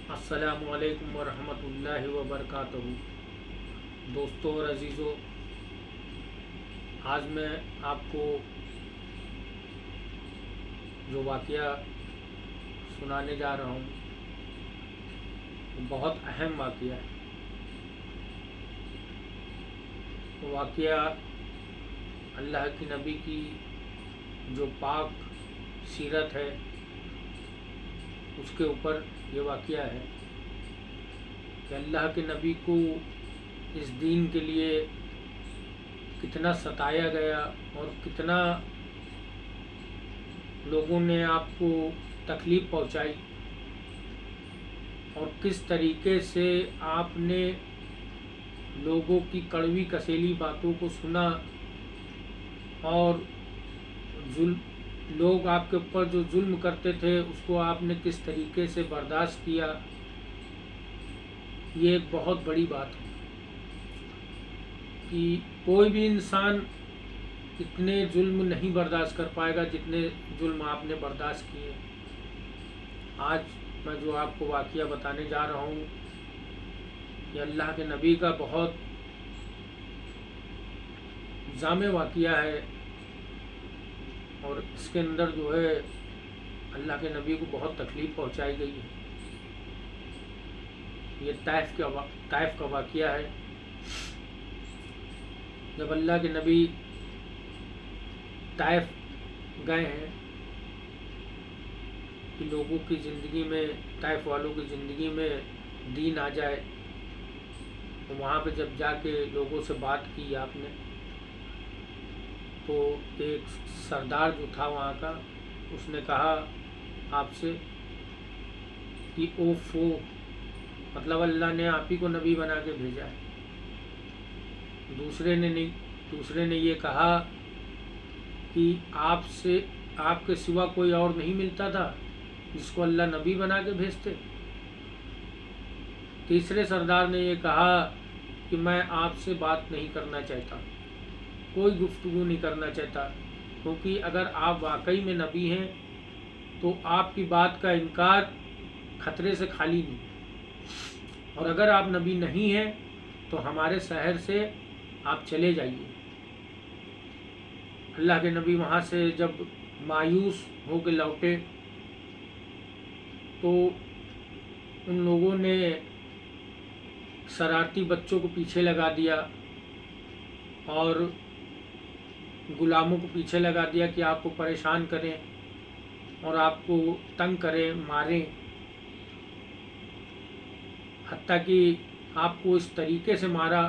السلام علیکم ورحمۃ اللہ وبرکاتہ۔ دوستوں اور عزیزوں، آج میں آپ کو جو واقعہ سنانے جا رہا ہوں وہ بہت اہم واقعہ ہے۔ وہ واقعہ اللہ کی نبی کی جو پاک سیرت ہے اس کے اوپر یہ واقعہ ہے کہ اللہ کے نبی کو اس دین کے لیے کتنا ستایا گیا اور کتنا لوگوں نے آپ کو تکلیف پہنچائی، اور کس طریقے سے آپ نے لوگوں کی کڑوی کسیلی باتوں کو سنا، اور لوگ آپ کے اوپر جو ظلم کرتے تھے اس کو آپ نے کس طریقے سے برداشت کیا۔ یہ ایک بہت بڑی بات ہے کہ کوئی بھی انسان اتنے ظلم نہیں برداشت کر پائے گا جتنے ظلم آپ نے برداشت کیے۔ آج میں جو آپ کو واقعہ بتانے جا رہا ہوں یہ اللہ کے نبی کا بہت جامع واقعہ ہے، اور اس کے اندر جو ہے اللہ کے نبی کو بہت تکلیف پہنچائی گئی ہے۔ یہ طائف کا واقعہ ہے۔ جب اللہ کے نبی طائف گئے ہیں کہ لوگوں کی زندگی میں، طائف والوں کی زندگی میں دین آ جائے، تو وہاں پہ جب جا کے لوگوں سے بات کی آپ نے، تو ایک سردار جو تھا وہاں کا اس نے کہا آپ سے کہ اوفو، مطلب اللہ نے آپ ہی کو نبی بنا کے بھیجا ہے۔ دوسرے نے یہ کہا کہ آپ کے سوا کوئی اور نہیں ملتا تھا جس کو اللہ نبی بنا کے بھیجتے۔ تیسرے سردار نے یہ کہا کہ میں آپ سے بات نہیں کرنا چاہتا، کوئی گفتگو نہیں کرنا چاہتا، کیونکہ اگر آپ واقعی میں نبی ہیں تو آپ کی بات کا انکار خطرے سے خالی نہیں، اور اگر آپ نبی نہیں ہیں تو ہمارے شہر سے آپ چلے جائیے۔ اللہ کے نبی وہاں سے جب مایوس ہو کے لوٹے تو ان لوگوں نے شرارتی بچوں کو پیچھے لگا دیا اور غلاموں کو پیچھے لگا دیا کہ آپ کو پریشان کریں اور آپ کو تنگ کریں، ماریں، حتیٰ کہ آپ کو اس طریقے سے مارا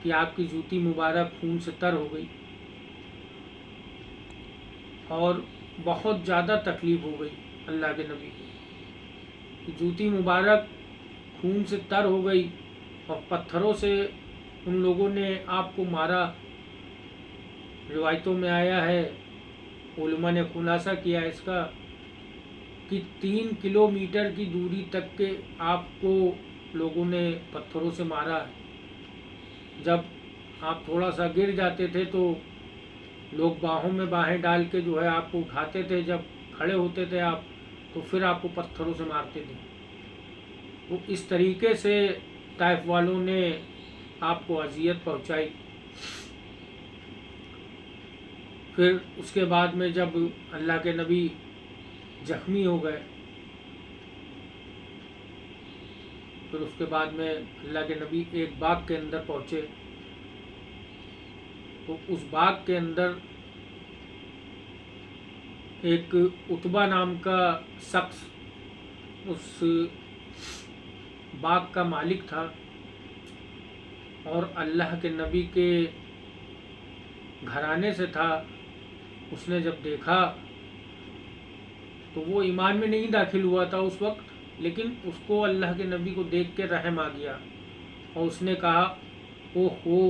کہ آپ کی جوتی مبارک خون سے تر ہو گئی، اور بہت زیادہ تکلیف ہو گئی اللہ کے نبی کو کہ جوتی مبارک خون سے تر ہو گئی اور پتھروں سے ان لوگوں نے آپ کو مارا۔ روایتوں میں آیا ہے، علماء نے خلاصہ کیا اس کا کہ 3 کلومیٹر کی دوری تک کے آپ کو لوگوں نے پتھروں سے مارا۔ جب آپ تھوڑا سا گر جاتے تھے تو لوگ باہوں میں باہیں ڈال کے جو ہے آپ کو اٹھاتے تھے، جب کھڑے ہوتے تھے آپ تو پھر آپ کو پتھروں سے مارتے تھے۔ وہ اس طریقے سے طائف والوں نے آپ کو اذیت پہنچائی۔ پھر اس کے بعد میں جب اللہ کے نبی زخمی ہو گئے، پھر اس کے بعد میں اللہ کے نبی ایک باغ کے اندر پہنچے، تو اس باغ کے اندر ایک عتبہ نام کا شخص اس باغ کا مالک تھا، اور اللہ کے نبی کے گھرانے سے تھا۔ اس نے جب دیکھا تو وہ ایمان میں نہیں داخل ہوا تھا اس وقت، لیکن اس کو اللہ کے نبی کو دیکھ کے رحم آ گیا، اور اس نے کہا اوہ ہو،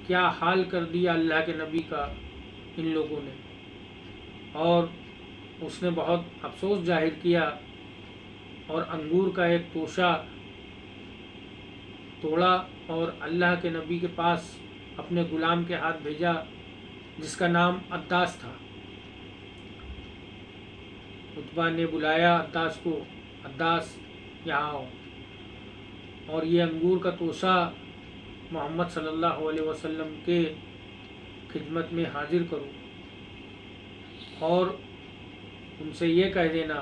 کیا حال کر دیا اللہ کے نبی کا ان لوگوں نے، اور اس نے بہت افسوس ظاہر کیا، اور انگور کا ایک توشہ توڑا اور اللہ کے نبی کے پاس اپنے غلام کے ہاتھ بھیجا جس کا نام عداس تھا۔ عتبہ نے بلایا عداس کو عداس یہاں آؤ اور یہ انگور کا توشہ محمد صلی اللہ علیہ وسلم کے خدمت میں حاضر کرو اور ان سے یہ کہہ دینا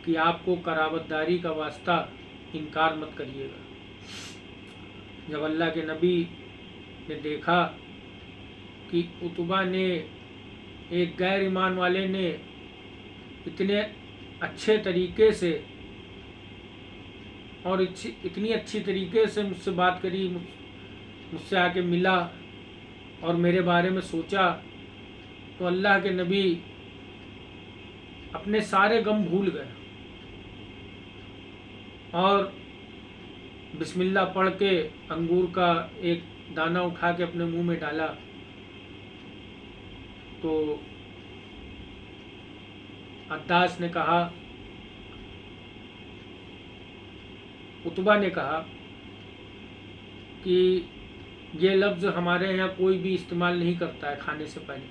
کہ آپ کو قرابت داری کا واسطہ انکار مت کریے گا۔ جب اللہ کے نبی نے دیکھا کہ عتبہ نے، ایک غیر ایمان والے نے اتنے اچھے طریقے سے اور اتنی اچھی طریقے سے مجھ سے بات کری، مجھ سے آ کے ملا اور میرے بارے میں سوچا، تو اللہ کے نبی اپنے سارے غم بھول گئے اور بسم اللہ پڑھ کے انگور کا ایک دانہ اٹھا کے اپنے منہ میں ڈالا تو عداس نے کہا، عتبہ نے کہا کہ یہ لفظ ہمارے یہاں کوئی بھی استعمال نہیں کرتا ہے کھانے سے پہلے۔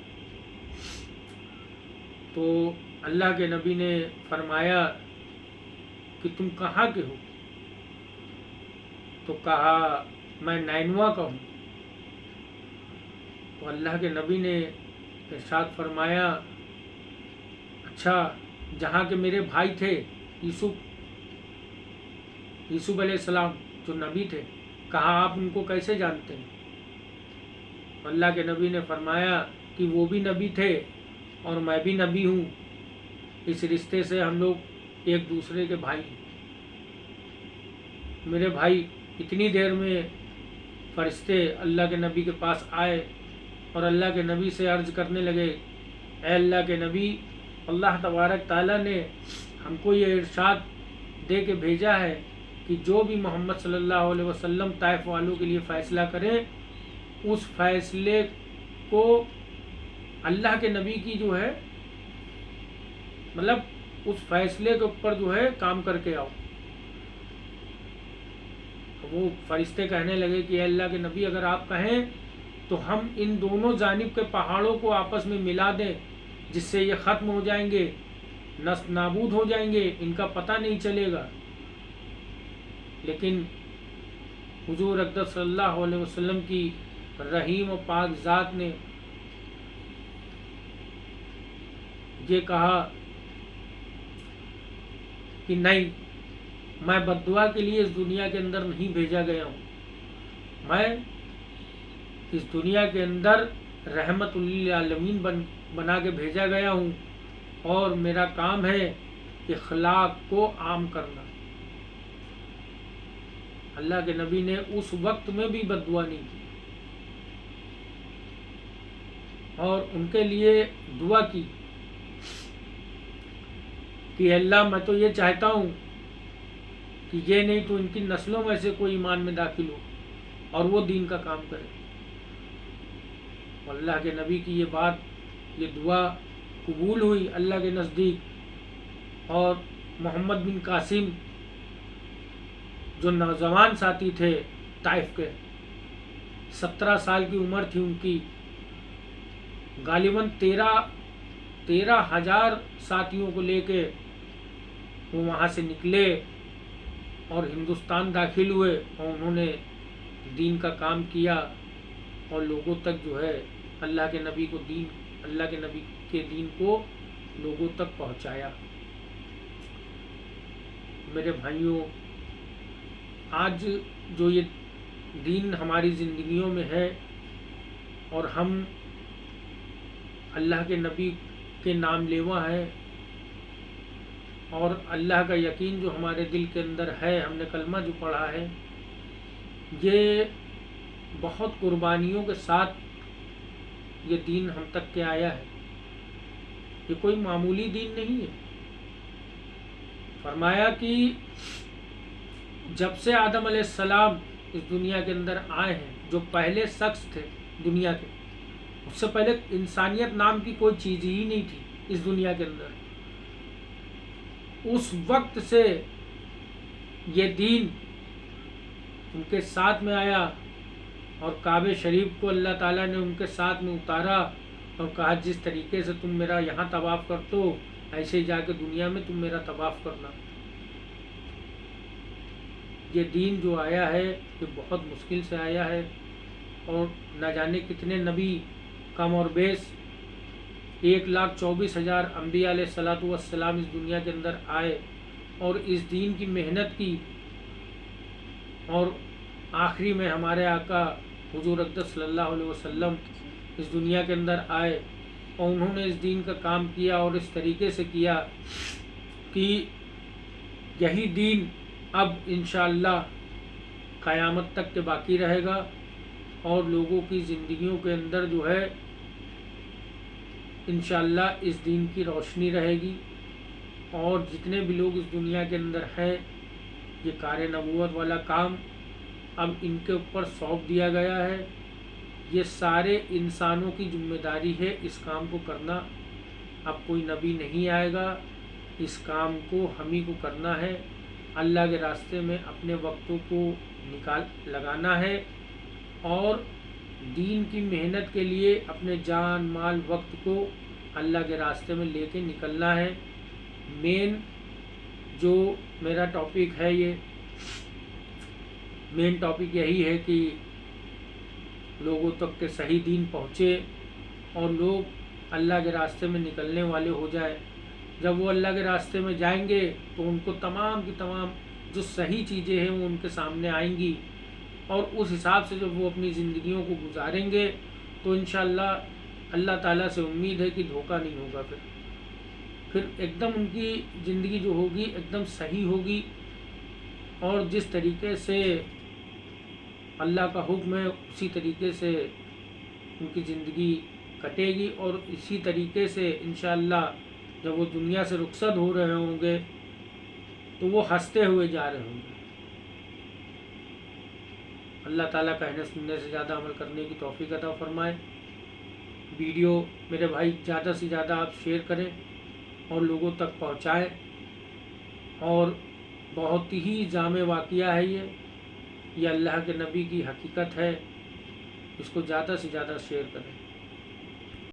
تو اللہ کے نبی نے فرمایا کہ تم کہاں کے ہو؟ تو کہا میں نینوا کا ہوں۔ تو اللہ کے نبی نے ارشاد فرمایا، اچھا جہاں کے میرے بھائی تھے یوسف علیہ السلام جو نبی تھے، کہا آپ ان کو کیسے جانتے ہیں؟ اللہ کے نبی نے فرمایا کہ وہ بھی نبی تھے اور میں بھی نبی ہوں، اس رشتے سے ہم لوگ ایک دوسرے کے بھائی ہیں۔ میرے بھائی اتنی دیر میں فرشتے اللہ کے نبی کے پاس آئے اور اللہ کے نبی سے عرض کرنے لگے، اے اللہ کے نبی، اللہ تبارک تعالیٰ نے ہم کو یہ ارشاد دے کے بھیجا ہے کہ جو بھی محمد صلی اللہ علیہ وسلم طائف والوں کے لیے فیصلہ کرے، اس فیصلے کو اللہ کے نبی کی جو ہے مطلب اس فیصلے کے اوپر جو ہے کام کر کے آؤ۔ وہ فرشتے کہنے لگے کہ اے اللہ کے نبی، اگر آپ کہیں تو ہم ان دونوں جانب کے پہاڑوں کو آپس میں ملا دیں، جس سے یہ ختم ہو جائیں گے، نست نابود ہو جائیں گے، ان کا پتہ نہیں چلے گا۔ لیکن حضور اقدس صلی اللہ علیہ وسلم کی رحیم و پاک ذات نے یہ کہا کہ نہیں، میں بد دعا کے لیے اس دنیا کے اندر نہیں بھیجا گیا ہوں، میں اس دنیا کے اندر رحمت للعالمین بنا کے بھیجا گیا ہوں، اور میرا کام ہے اخلاق کو عام کرنا۔ اللہ کے نبی نے اس وقت میں بھی بد دعا نہیں کی اور ان کے لیے دعا کی کہ اللہ میں تو یہ چاہتا ہوں کہ یہ نہیں تو ان کی نسلوں میں سے کوئی ایمان میں داخل ہو اور وہ دین کا کام کرے۔ اللہ کے نبی کی یہ بات، یہ دعا قبول ہوئی اللہ کے نزدیک، اور محمد بن قاسم جو نوجوان ساتھی تھے طائف کے، 17 سال کی عمر تھی ان کی، غالباً 13,000 ساتھیوں کو لے کے وہ وہاں سے نکلے اور ہندوستان داخل ہوئے، اور انہوں نے دین کا کام کیا اور لوگوں تک جو ہے اللہ کے نبی کے دین کو لوگوں تک پہنچایا۔ میرے بھائیوں، آج جو یہ دین ہماری زندگیوں میں ہے اور ہم اللہ کے نبی کے نام لیوا ہے اور اللہ کا یقین جو ہمارے دل کے اندر ہے، ہم نے کلمہ جو پڑھا ہے، یہ بہت قربانیوں کے ساتھ یہ دین ہم تک کے آیا ہے، یہ کوئی معمولی دین نہیں ہے۔ فرمایا کہ جب سے آدم علیہ السلام اس دنیا کے اندر آئے ہیں، جو پہلے شخص تھے دنیا کے، اس سے پہلے انسانیت نام کی کوئی چیز ہی نہیں تھی اس دنیا کے اندر، اس وقت سے یہ دین ان کے ساتھ میں آیا، اور کعبہ شریف کو اللہ تعالیٰ نے ان کے ساتھ میں اتارا اور کہا جس طریقے سے تم میرا یہاں طواف کرتے ہو، ایسے ہی جا کے دنیا میں تم میرا طواف کرنا۔ یہ دین جو آیا ہے یہ بہت مشکل سے آیا ہے، اور نہ جانے کتنے نبی کم اور بیش 1,24,000 انبیاء علیہ الصلاۃ والسلام اس دنیا کے اندر آئے اور اس دین کی محنت کی، اور آخری میں ہمارے آقا حضور اقدس صلی اللہ علیہ وسلم اس دنیا کے اندر آئے اور انہوں نے اس دین کا کام کیا اور اس طریقے سے کیا کہ یہی دین اب انشاءاللہ قیامت تک کے باقی رہے گا، اور لوگوں کی زندگیوں کے اندر جو ہے انشاءاللہ اس دین کی روشنی رہے گی، اور جتنے بھی لوگ اس دنیا کے اندر ہیں یہ کار نبوت والا کام اب ان کے اوپر سونپ دیا گیا ہے۔ یہ سارے انسانوں کی ذمہ داری ہے اس کام کو کرنا، اب کوئی نبی نہیں آئے گا، اس کام کو ہم ہی کو کرنا ہے، اللہ کے راستے میں اپنے وقتوں کو لگانا ہے، اور دین کی محنت کے لیے اپنے جان مال وقت کو اللہ کے راستے میں لے کے نکلنا ہے۔ مین جو میرا ٹاپک ہے، یہ مین ٹاپک یہی ہے کہ لوگوں تک کے صحیح دین پہنچے اور لوگ اللہ کے راستے میں نکلنے والے ہو جائے۔ جب وہ اللہ کے راستے میں جائیں گے تو ان کو تمام کی تمام جو صحیح چیزیں ہیں وہ ان کے سامنے آئیں گی، اور اس حساب سے جب وہ اپنی زندگیوں کو گزاریں گے تو انشاءاللہ اللہ تعالیٰ سے امید ہے کہ دھوکہ نہیں ہوگا، پھر ایک دم ان کی زندگی جو ہوگی ایک دم صحیح ہوگی، اور جس طریقے سے اللہ کا حکم ہے اسی طریقے سے ان کی زندگی کٹے گی، اور اسی طریقے سے انشاءاللہ جب وہ دنیا سے رخصت ہو رہے ہوں گے تو وہ ہنستے ہوئے جا رہے ہوں گے۔ اللہ تعالیٰ کہنے سننے سے زیادہ عمل کرنے کی توفیق عطا فرمائے۔ ویڈیو میرے بھائی زیادہ سے زیادہ آپ شیئر کریں اور لوگوں تک پہنچائیں، اور بہت ہی جامع واقعہ ہے یہ اللہ کے نبی کی حقیقت ہے، اس کو زیادہ سے زیادہ شیئر کریں۔